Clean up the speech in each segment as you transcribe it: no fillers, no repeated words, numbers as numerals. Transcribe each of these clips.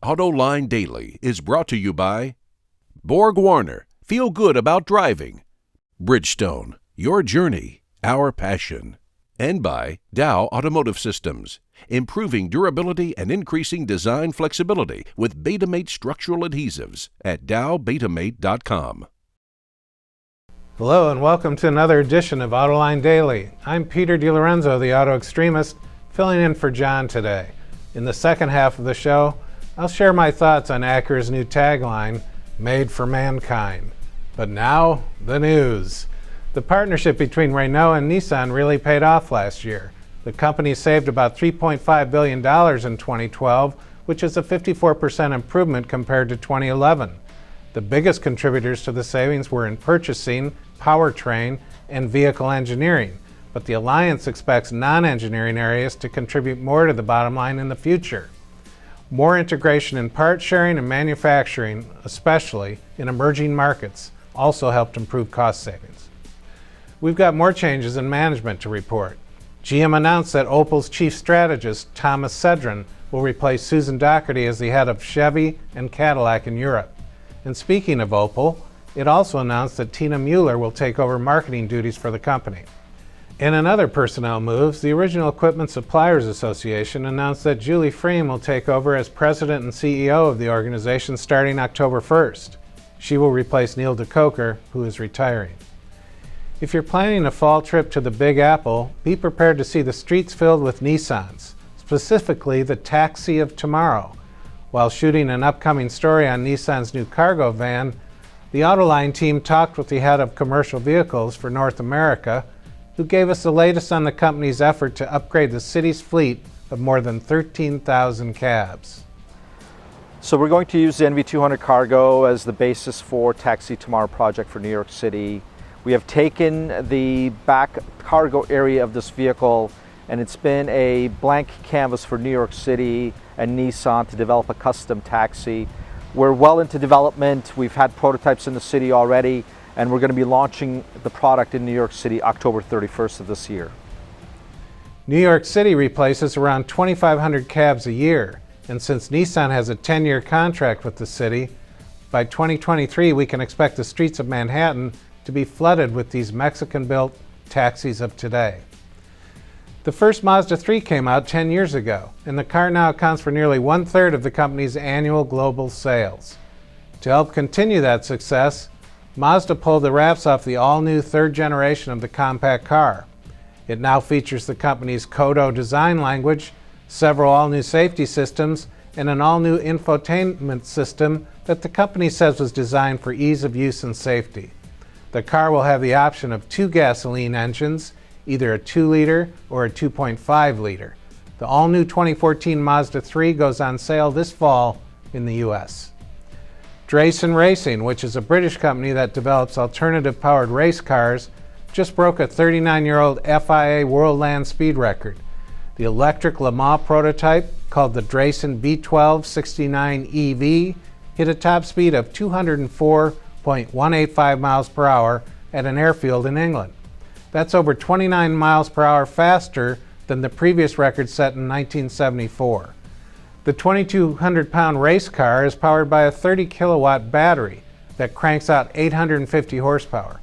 Autoline Daily is brought to you by Borg Warner, feel good about driving. Bridgestone, your journey, our passion. And by Dow Automotive Systems, improving durability and increasing design flexibility with Betamate structural adhesives at dowbetamate.com. Hello and welcome to another edition of Autoline Daily. I'm Peter Lorenzo, the Autoextremist, filling in for John today. In the second half of the show, I'll share my thoughts on Acura's new tagline, Made for Mankind. But now, the news. The partnership between Renault and Nissan really paid off last year. The company saved about $3.5 billion in 2012, which is a 54% improvement compared to 2011. The biggest contributors to the savings were in purchasing, powertrain, and vehicle engineering, but the alliance expects non-engineering areas to contribute more to the bottom line in the future. More integration in part sharing and manufacturing, especially in emerging markets, also helped improve cost savings. We've got more changes in management to report. GM announced that Opel's chief strategist, Thomas Sedrin, will replace Susan Doherty as the head of Chevy and Cadillac in Europe. And speaking of Opel, it also announced that Tina Mueller will take over marketing duties for the company. In another personnel moves, the Original Equipment Suppliers Association announced that Julie Freem will take over as president and CEO of the organization starting October 1st. She will replace Neil DeCoker, who is retiring. If you're planning a fall trip to the Big Apple, be prepared to see the streets filled with Nissans, specifically the Taxi of Tomorrow. While shooting an upcoming story on Nissan's new cargo van, the Autoline team talked with the head of commercial vehicles for North America, who gave us the latest on the company's effort to upgrade the city's fleet of more than 13,000 cabs. So we're going to use the NV200 Cargo as the basis for Taxi Tomorrow project for New York City. We have taken the back cargo area of this vehicle, and it's been a blank canvas for New York City and Nissan to develop a custom taxi. We're well into development. We've had prototypes in the city already, and we're going to be launching the product in New York City October 31st of this year. New York City replaces around 2,500 cabs a year, and since Nissan has a 10-year contract with the city, by 2023 we can expect the streets of Manhattan to be flooded with these Mexican-built taxis of today. The first Mazda 3 came out 10 years ago, and the car now accounts for nearly one-third of the company's annual global sales. To help continue that success, Mazda pulled the wraps off the all-new third generation of the compact car. It now features the company's Kodo design language, several all-new safety systems, and an all-new infotainment system that the company says was designed for ease of use and safety. The car will have the option of two gasoline engines, either a 2-liter or a 2.5-liter. The all-new 2014 Mazda 3 goes on sale this fall in the U.S. Drayson Racing, which is a British company that develops alternative-powered race cars, just broke a 39-year-old FIA World Land Speed record. The electric Le Mans prototype, called the Drayson B1269 EV, hit a top speed of 204.185 miles per hour at an airfield in England. That's over 29 miles per hour faster than the previous record set in 1974. The 2,200-pound race car is powered by a 30-kilowatt battery that cranks out 850 horsepower.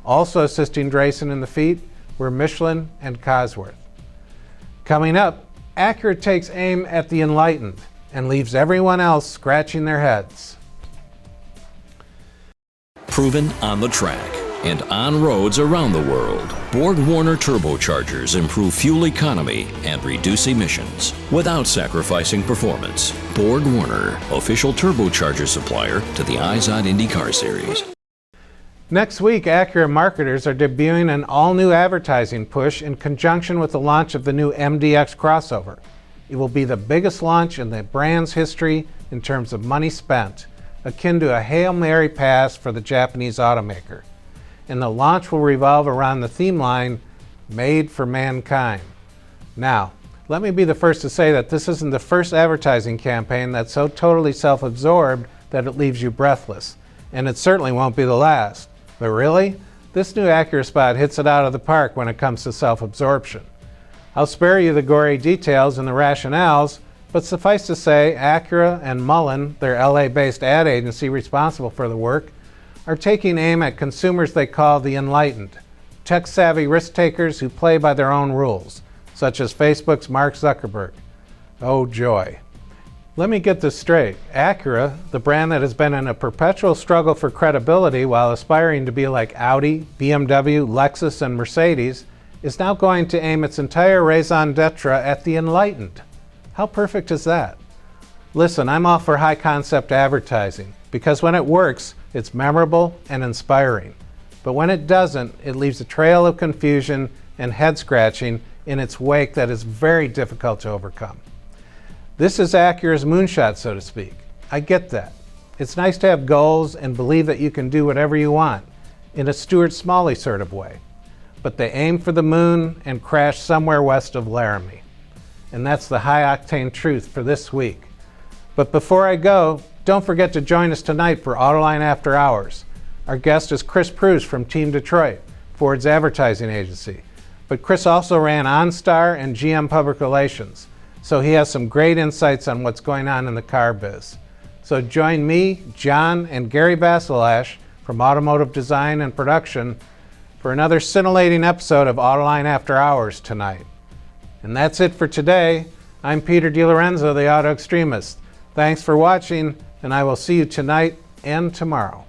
Also assisting Drayson in the feat were Michelin and Cosworth. Coming up, Acura takes aim at the enlightened and leaves everyone else scratching their heads. Proven on the track and on roads around the world, Borg Warner turbochargers improve fuel economy and reduce emissions without sacrificing performance. Borg Warner, official turbocharger supplier to the Izod Indy Car Series. Next week, Acura marketers are debuting an all-new advertising push in conjunction with the launch of the new MDX crossover. It will be the biggest launch in the brand's history in terms of money spent, akin to a Hail Mary pass for the Japanese automaker. And the launch will revolve around the theme line, Made for Mankind. Now, let me be the first to say that this isn't the first advertising campaign that's so totally self-absorbed that it leaves you breathless. And it certainly won't be the last. But really, this new Acura spot hits it out of the park when it comes to self-absorption. I'll spare you the gory details and the rationales, But suffice to say, Acura and Mullen, their LA-based ad agency responsible for the work, are taking aim at consumers they call the enlightened, tech-savvy risk-takers who play by their own rules, such as Facebook's Mark Zuckerberg. Oh joy. Let me get this straight. Acura, the brand that has been in a perpetual struggle for credibility while aspiring to be like Audi, BMW, Lexus, and Mercedes, is now going to aim its entire raison d'etre at the enlightened. How perfect is that? Listen, I'm all for high-concept advertising, because when it works, it's memorable and inspiring. But when it doesn't, it leaves a trail of confusion and head-scratching in its wake that is very difficult to overcome. This is Acura's moonshot, so to speak. I get that. It's nice to have goals and believe that you can do whatever you want, in a Stuart Smalley sort of way. But they aim for the moon and crash somewhere west of Laramie. And that's the high-octane truth for this week. But before I go, don't forget to join us tonight for Autoline After Hours. Our guest is Chris Pruse from Team Detroit, Ford's advertising agency. But Chris also ran OnStar and GM Public Relations, so he has some great insights on what's going on in the car biz. So join me, John, and Gary Basilash from Automotive Design and Production for another scintillating episode of Autoline After Hours tonight. And that's it for today. I'm Peter DiLorenzo, the Autoextremist. Thanks for watching, and I will see you tonight and tomorrow.